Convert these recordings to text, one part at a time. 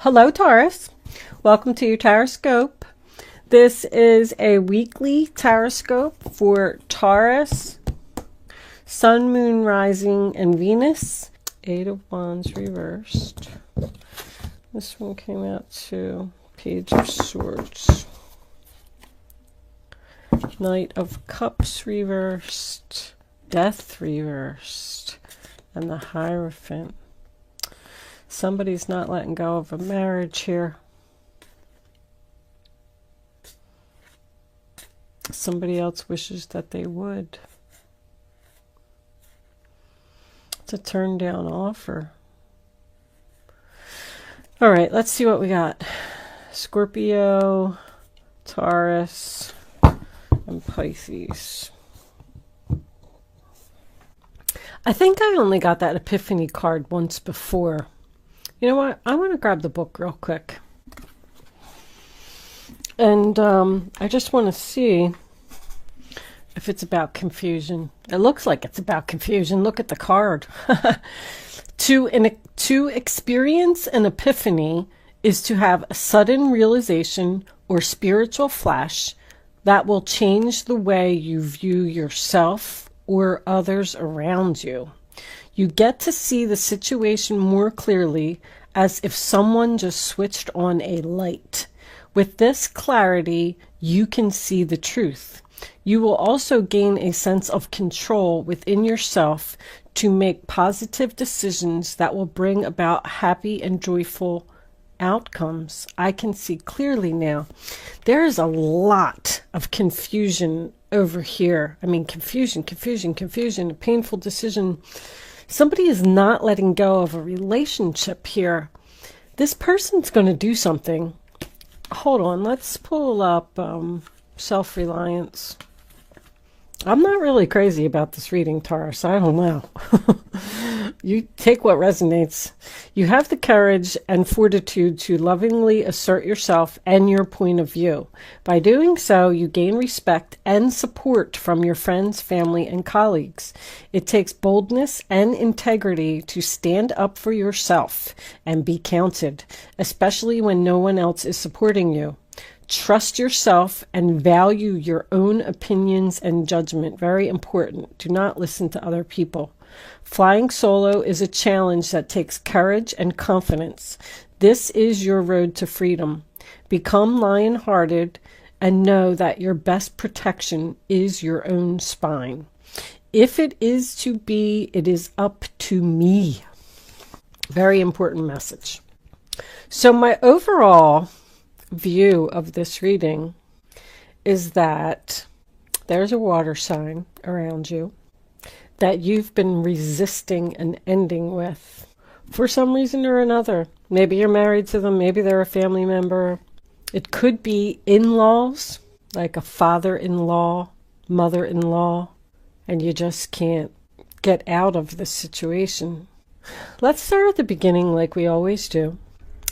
Hello, Taurus. Welcome to your Tauroscope. This is a weekly Tauroscope for Taurus, Sun, Moon, Rising, and Venus. Eight of Wands reversed. This one came out to Page of Swords. Knight of Cups reversed. Death reversed. And the Hierophant. Somebody's not letting go of a marriage here. Somebody else wishes that they would. It's a turn down offer. All right, let's see what we got. Scorpio, Taurus, and Pisces. I think I only got that Epiphany card once before. You know what? I want to grab the book real quick. And I just want to see if it's about confusion. It looks like it's about confusion. Look at the card. To experience an epiphany is to have a sudden realization or spiritual flash that will change the way you view yourself or others around you. You get to see the situation more clearly, as if someone just switched on a light. With this clarity, you can see the truth. You will also gain a sense of control within yourself to make positive decisions that will bring about happy and joyful outcomes. I can see clearly now. There is a lot of confusion over here. I mean, confusion, a painful decision. Somebody is not letting go of a relationship here. This person's going to do something. Hold on, let's pull up self-reliance. I'm not really crazy about this reading, Taurus. I don't know. You take what resonates. You have the courage and fortitude to lovingly assert yourself and your point of view. By doing so, you gain respect and support from your friends, family, and colleagues. It takes boldness and integrity to stand up for yourself and be counted, especially when no one else is supporting you. Trust yourself and value your own opinions and judgment. Very important. Do not listen to other people. Flying solo is a challenge that takes courage and confidence. This is your road to freedom. Become lion-hearted and know that your best protection is your own spine. If it is to be, it is up to me. Very important message. So my overall view of this reading is that there's a water sign around you that you've been resisting an ending with for some reason or another. Maybe you're married to them, maybe they're a family member. It could be in-laws, like a father-in-law, mother-in-law, and you just can't get out of this situation. Let's start at the beginning like we always do.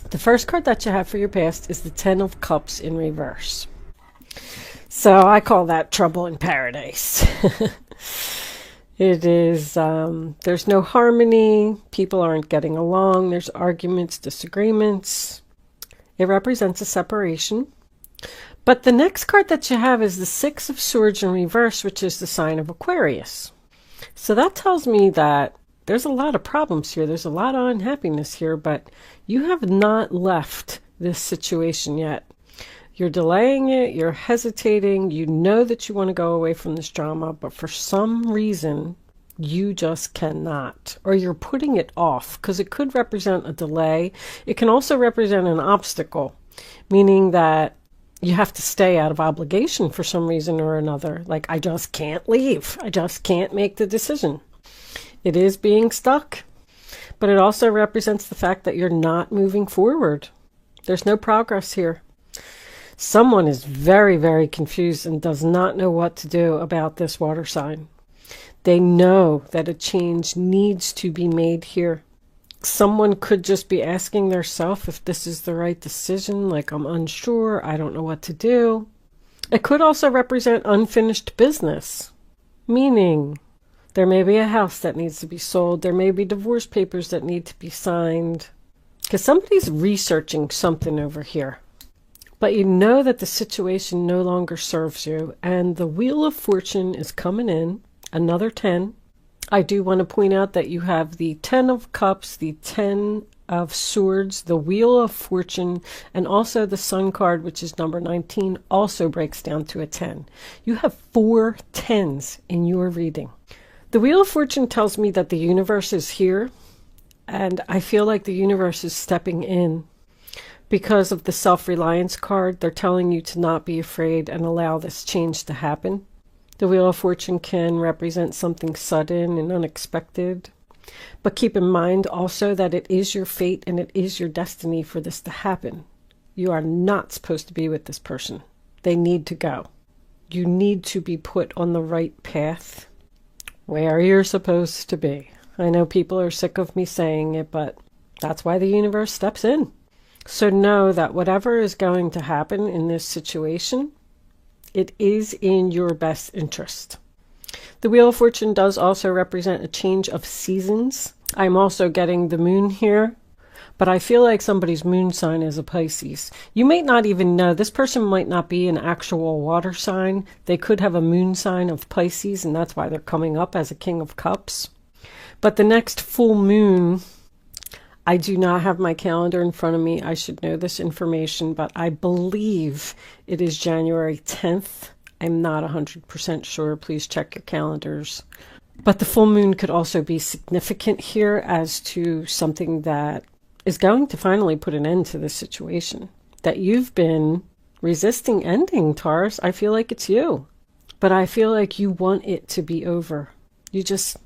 The first card that you have for your past is the Ten of Cups in reverse. So I call that trouble in paradise. It is, there's no harmony. People aren't getting along. There's arguments, disagreements. It represents a separation. But the next card that you have is the Six of Swords in reverse, which is the sign of Aquarius. So that tells me that there's a lot of problems here. There's a lot of unhappiness here, but you have not left this situation yet. You're delaying it. You're hesitating. You know that you want to go away from this drama, but for some reason, you just cannot. Or you're putting it off, because it could represent a delay. It can also represent an obstacle, meaning that you have to stay out of obligation for some reason or another. Like, I just can't leave. I just can't make the decision. It is being stuck, but it also represents the fact that you're not moving forward. There's no progress here. Someone is very, very confused and does not know what to do about this water sign. They know that a change needs to be made here. Someone could just be asking themselves if this is the right decision, like, I'm unsure, I don't know what to do. It could also represent unfinished business, meaning there may be a house that needs to be sold. There may be divorce papers that need to be signed. because somebody's researching something over here. But you know that the situation no longer serves you, and the Wheel of Fortune is coming in, another 10. I do want to point out that you have the 10 of Cups, the 10 of Swords, the Wheel of Fortune, and also the Sun card, which is number 19, also breaks down to a 10. You have 4 10s in your reading. The Wheel of Fortune tells me that the universe is here, and I feel like the universe is stepping in. Because of the self-reliance card, they're telling you to not be afraid and allow this change to happen. The Wheel of Fortune can represent something sudden and unexpected. But keep in mind also that it is your fate and it is your destiny for this to happen. You are not supposed to be with this person. They need to go. You need to be put on the right path where you're supposed to be. I know people are sick of me saying it, but that's why the universe steps in. So know that whatever is going to happen in this situation, it is in your best interest. The Wheel of Fortune does also represent a change of seasons. I'm also getting the moon here, but I feel like somebody's moon sign is a Pisces. You may not even know. This person might not be an actual water sign. They could have a moon sign of Pisces, and that's why they're coming up as a King of Cups. But the next full moon, I do not have my calendar in front of me. I should know this information, but I believe it is January 10th. I'm not 100% sure. Please check your calendars. But the full moon could also be significant here as to something that is going to finally put an end to this situation that you've been resisting ending, Taurus. I feel like it's you, but I feel like you want it to be over. You just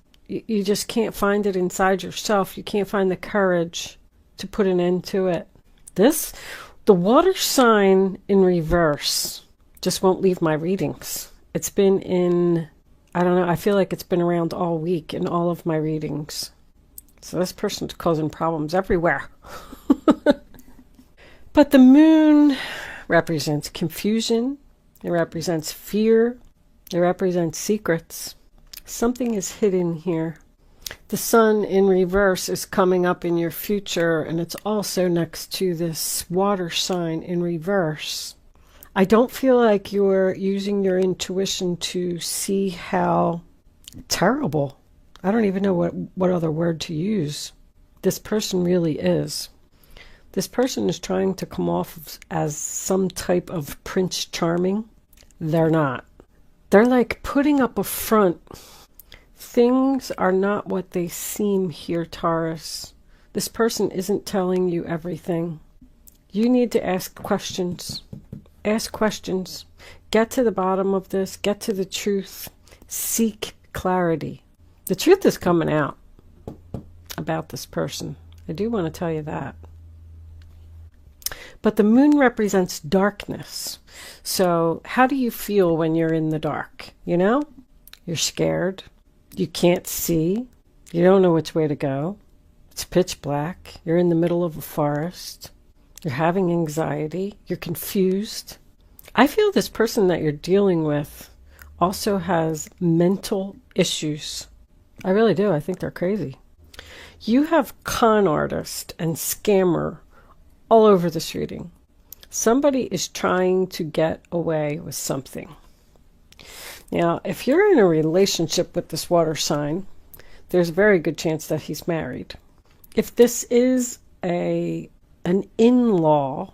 can't find it inside yourself. You can't find the courage to put an end to it. The water sign in reverse just won't leave my readings. It's been in, I don't know, I feel like it's been around all week in all of my readings. So this person's causing problems everywhere. But the moon represents confusion. It represents fear. It represents secrets. Something is hidden here. The sun in reverse is coming up in your future, and it's also next to this water sign in reverse. I don't feel like you're using your intuition to see how terrible, I don't even know what other word to use, this person really is. This person is trying to come off as some type of Prince Charming. They're not. They're like putting up a front. Things are not what they seem here, Taurus. This person isn't telling you everything. You need to ask questions. Ask questions. Get to the bottom of this. Get to the truth. Seek clarity. The truth is coming out about this person. I do want to tell you that. But the moon represents darkness. So how do you feel when you're in the dark? You know, you're scared. You can't see. You don't know which way to go. It's pitch black. You're in the middle of a forest. You're having anxiety. You're confused. I feel this person that you're dealing with also has mental issues. I really do. I think they're crazy. You have con artist and scammer all over this reading. Somebody is trying to get away with something. Now, if you're in a relationship with this water sign, there's a very good chance that he's married. If this is an in-law,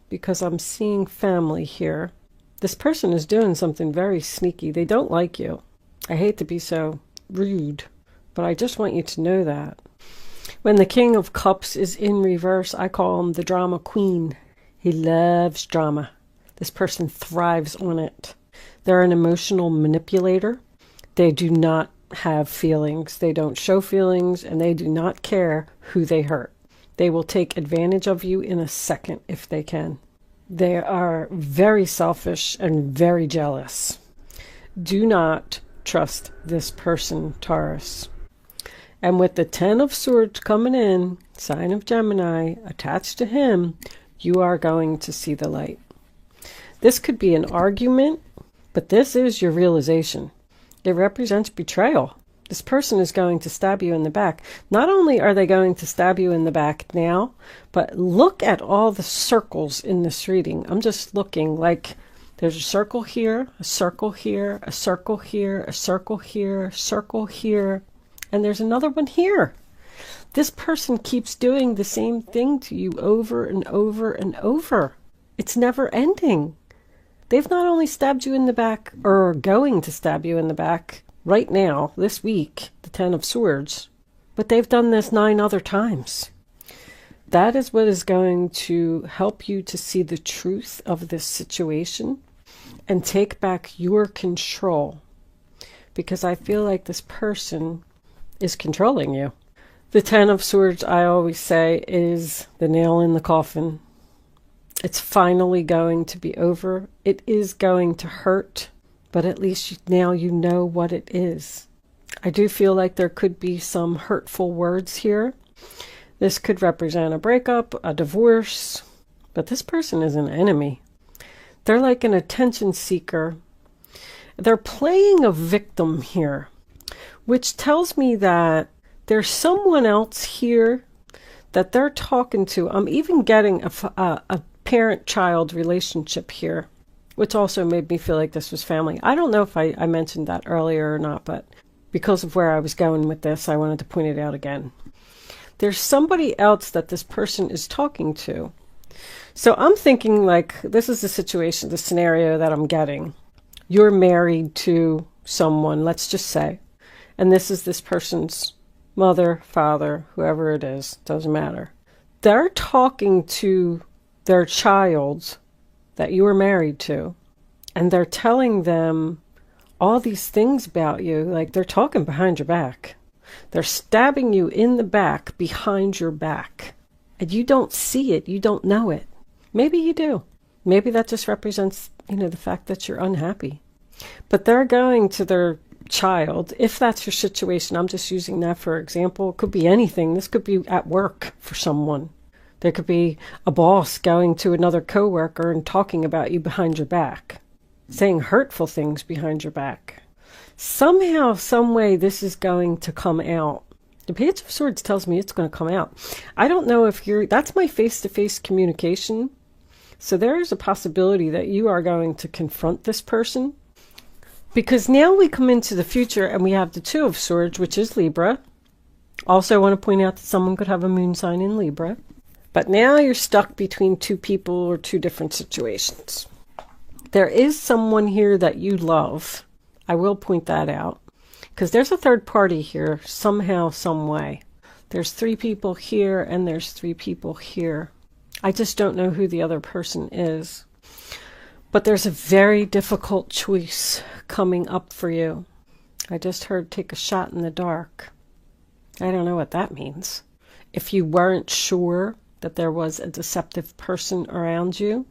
because I'm seeing family here, this person is doing something very sneaky. They don't like you. I hate to be so rude, but I just want you to know that. When the King of Cups is in reverse, I call him the drama queen. He loves drama. This person thrives on it. They're an emotional manipulator. They do not have feelings. They don't show feelings, and they do not care who they hurt. They will take advantage of you in a second if they can. They are very selfish and very jealous. Do not trust this person, Taurus. And with the 10 of Swords coming in, sign of Gemini, attached to him, you are going to see the light. This could be an argument, but this is your realization. It represents betrayal. This person is going to stab you in the back. Not only are they going to stab you in the back now, but look at all the circles in this reading. I'm just looking like there's a circle here, a circle here, a circle here, a circle here, a circle here, and there's another one here. This person keeps doing the same thing to you over and over and over. It's never ending. They've not only stabbed you in the back, or are going to stab you in the back right now, this week, the 10 of Swords, but they've done this 9 other times. That is what is going to help you to see the truth of this situation and take back your control, because I feel like this person is controlling you. The 10 of Swords, I always say, is the nail in the coffin. It's finally going to be over. It is going to hurt, but at least now you know what it is. I do feel like there could be some hurtful words here. This could represent a breakup, a divorce, but this person is an enemy. They're like an attention seeker. They're playing a victim here, which tells me that there's someone else here that they're talking to. I'm even getting a parent-child relationship here, which also made me feel like this was family. I don't know if I mentioned that earlier or not, but because of where I was going with this, I wanted to point it out again. There's somebody else that this person is talking to. So I'm thinking like this is the situation, the scenario that I'm getting. You're married to someone, let's just say, and this is this person's mother, father, whoever it is, doesn't matter. They're talking to their child that you were married to, and they're telling them all these things about you, like they're talking behind your back. They're stabbing you in the back, behind your back, and you don't see it, you don't know it. Maybe you do. Maybe that just represents, the fact that you're unhappy. But they're going to their child, if that's your situation. I'm just using that for example. It could be anything. This could be at work for someone. There could be a boss going to another coworker and talking about you behind your back, saying hurtful things behind your back. Somehow, some way, this is going to come out. The Page of Swords tells me it's going to come out. I don't know if that's my face-to-face communication. So there is a possibility that you are going to confront this person. Because now we come into the future and we have the 2 of Swords, which is Libra. Also, I want to point out that someone could have a moon sign in Libra. But now you're stuck between 2 people or 2 different situations. There is someone here that you love. I will point that out. Because there's a third party here, somehow, some way. There's 3 people here and there's 3 people here. I just don't know who the other person is. But there's a very difficult choice coming up for you. I just heard take a shot in the dark. I don't know what that means. If you weren't sure that there was a deceptive person around you,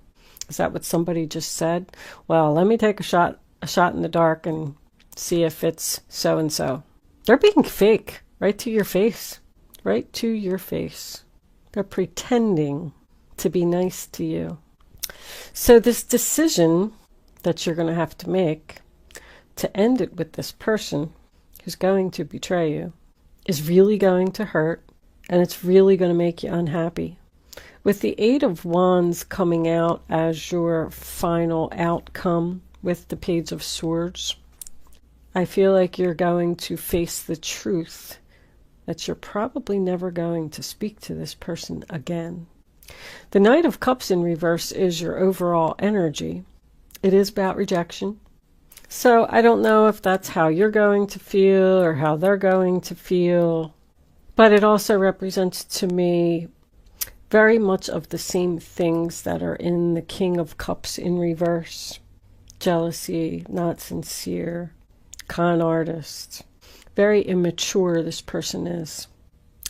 is that what somebody just said? Well, let me take a shot in the dark and see if it's so-and-so. They're being fake, right to your face. Right to your face. They're pretending to be nice to you. So this decision that you're going to have to make to end it with this person who's going to betray you is really going to hurt, and it's really going to make you unhappy. With the 8 of Wands coming out as your final outcome with the Page of Swords, I feel like you're going to face the truth that you're probably never going to speak to this person again. The Knight of Cups in reverse is your overall energy. It is about rejection. So I don't know if that's how you're going to feel or how they're going to feel. But it also represents to me very much of the same things that are in the King of Cups in reverse. Jealousy, not sincere, con artist. Very immature this person is.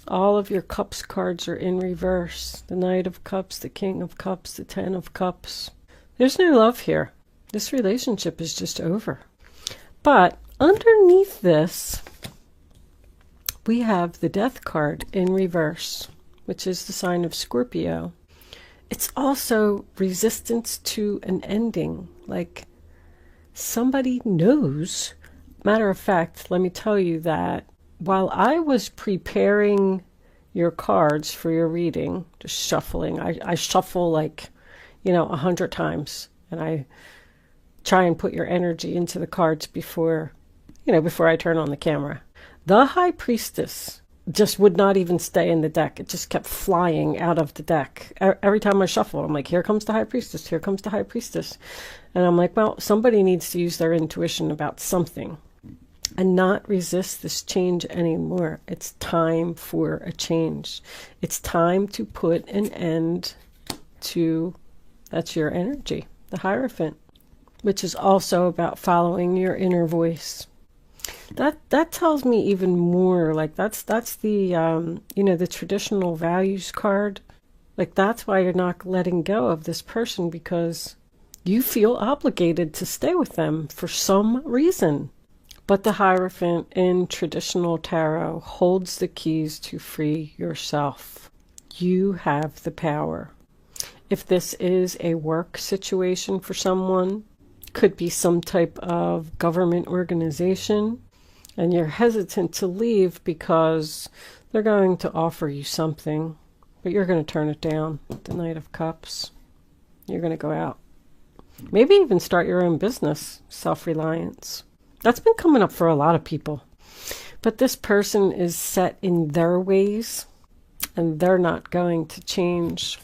All of your Cups cards are in reverse. The Knight of Cups, the King of Cups, the 10 of Cups. There's no love here. This relationship is just over. But underneath this, we have the Death card in reverse, which is the sign of Scorpio. It's also resistance to an ending. Like somebody knows, Matter of fact, let me tell you that while I was preparing your cards for your reading, just shuffling, I shuffle like, 100 times, and I try and put your energy into the cards before I turn on the camera. The High Priestess just would not even stay in the deck. It just kept flying out of the deck. Every time I shuffle, I'm like, here comes the High Priestess, here comes the High Priestess. And I'm like, well, somebody needs to use their intuition about something and not resist this change anymore. It's time for a change. It's time to put an end to, that's your energy, the Hierophant, which is also about following your inner voice. That tells me even more, like that's the the traditional values card. Like that's why you're not letting go of this person, because you feel obligated to stay with them for some reason. But the Hierophant in traditional tarot holds the keys to free yourself. You have the power. If this is a work situation for someone, could be some type of government organization, and you're hesitant to leave because they're going to offer you something, but you're going to turn it down. The Knight of Cups. You're going to go out. Maybe even start your own business. Self-reliance. That's been coming up for a lot of people. But this person is set in their ways, and they're not going to change.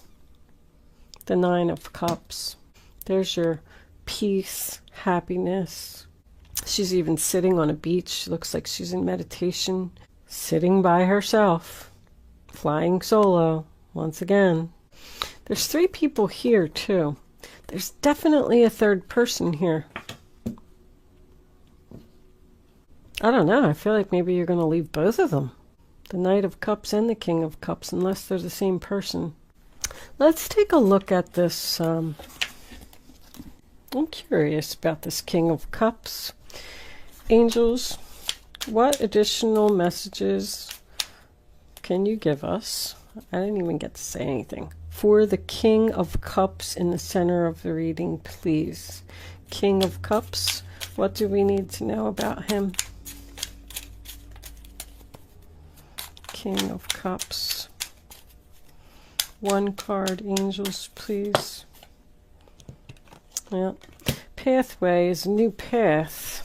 The Nine of Cups. There's your peace, happiness. She's even sitting on a beach. Looks like she's in meditation, sitting by herself, flying solo once again. There's 3 people here too. There's definitely a third person here. I don't know. I feel like maybe you're going to leave both of them. The Knight of Cups and the King of Cups, unless they're the same person. Let's take a look at this. I'm curious about this King of Cups. Angels, what additional messages can you give us? I didn't even get to say anything. For the King of Cups in the center of the reading, please. King of Cups, what do we need to know about him? King of Cups. 1 card, angels, please. Yeah. Pathway is a new path.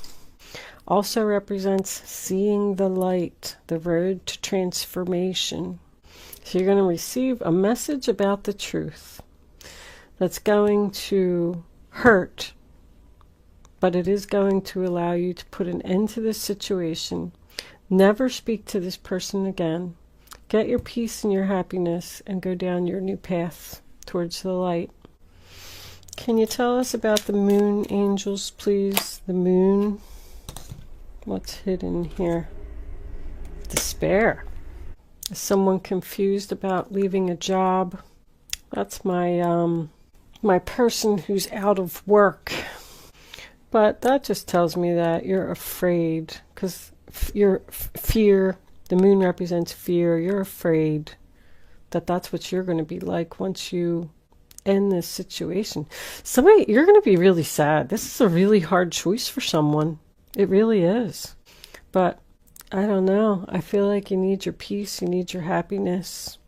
Also represents seeing the light, the road to transformation. So you're going to receive a message about the truth that's going to hurt, but it is going to allow you to put an end to this situation. Never speak to this person again. Get your peace and your happiness and go down your new path towards the light. Can you tell us about the moon, angels, please? The moon. What's hidden here? Despair. Is someone confused about leaving a job? That's my my person who's out of work. But that just tells me that you're afraid, because fear, the moon represents fear. You're afraid that that's what you're going to be like once you end this situation. You're going to be really sad. This is a really hard choice for someone. It really is. But I don't know. I feel like you need your peace. You need your happiness.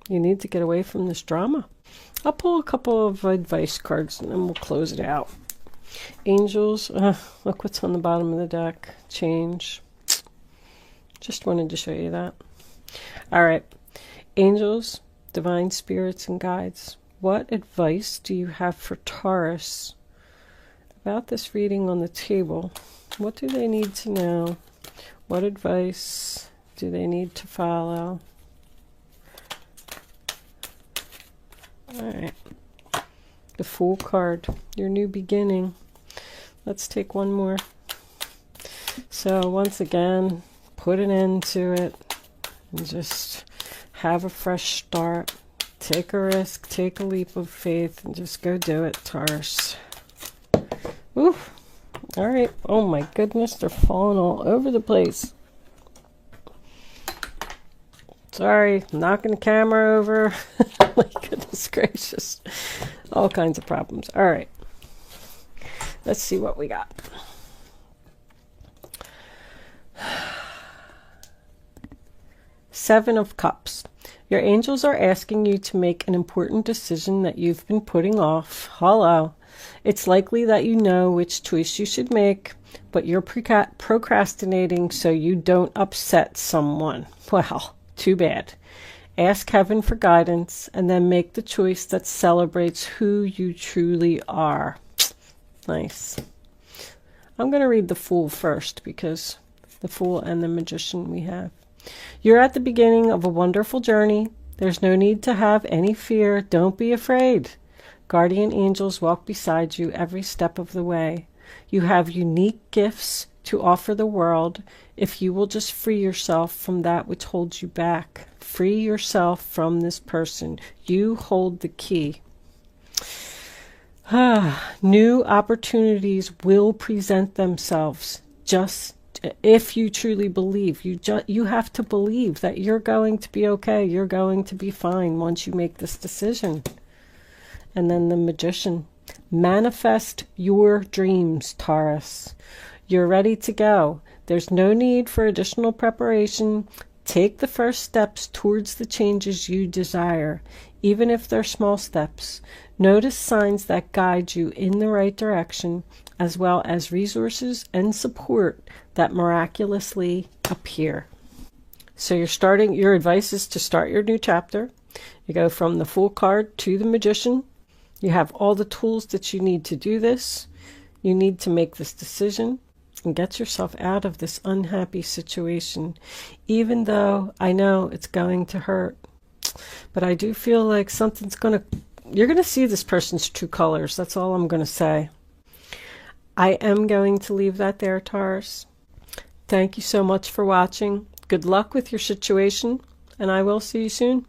You need to get away from this drama. I'll pull a couple of advice cards and then we'll close it out. Angels. Look what's on the bottom of the deck. Change. Just wanted to show you that. All right. Angels, divine spirits and guides. What advice do you have for Taurus about this reading on the table? What do they need to know? What advice do they need to follow? All right. The Fool card, your new beginning. Let's take one more. So once again, put an end to it and just have a fresh start. Take a risk, take a leap of faith, and just go do it, Taurus. Ooh. All right. Oh my goodness, they're falling all over the place. Sorry, knocking the camera over. My goodness gracious. All kinds of problems. All right. Let's see what we got. Seven of Cups. Your angels are asking you to make an important decision that you've been putting off. Hello. It's likely that you know which choice you should make, but you're procrastinating so you don't upset someone. Well, too bad. Ask heaven for guidance and then make the choice that celebrates who you truly are. Nice. I'm going to read the Fool first because the Fool and the Magician we have. You're at the beginning of a wonderful journey. There's no need to have any fear. Don't be afraid. Guardian angels walk beside you every step of the way. You have unique gifts to offer the world if you will just free yourself from that which holds you back. Free yourself from this person. You hold the key. New opportunities will present themselves. Just if you truly believe, you have to believe that you're going to be okay. You're going to be fine once you make this decision. And then the Magician. Manifest your dreams, Taurus. You're ready to go. There's no need for additional preparation. Take the first steps towards the changes you desire, even if they're small steps. Notice signs that guide you in the right direction, as well as resources and support that miraculously appear. So your advice is to start your new chapter. You go from the Fool card to the Magician. You have all the tools that you need to do this. You need to make this decision and get yourself out of this unhappy situation, even though I know it's going to hurt. But I do feel like you're going to see this person's true colors. That's all I'm going to say. I am going to leave that there, Taurus. Thank you so much for watching. Good luck with your situation, and I will see you soon.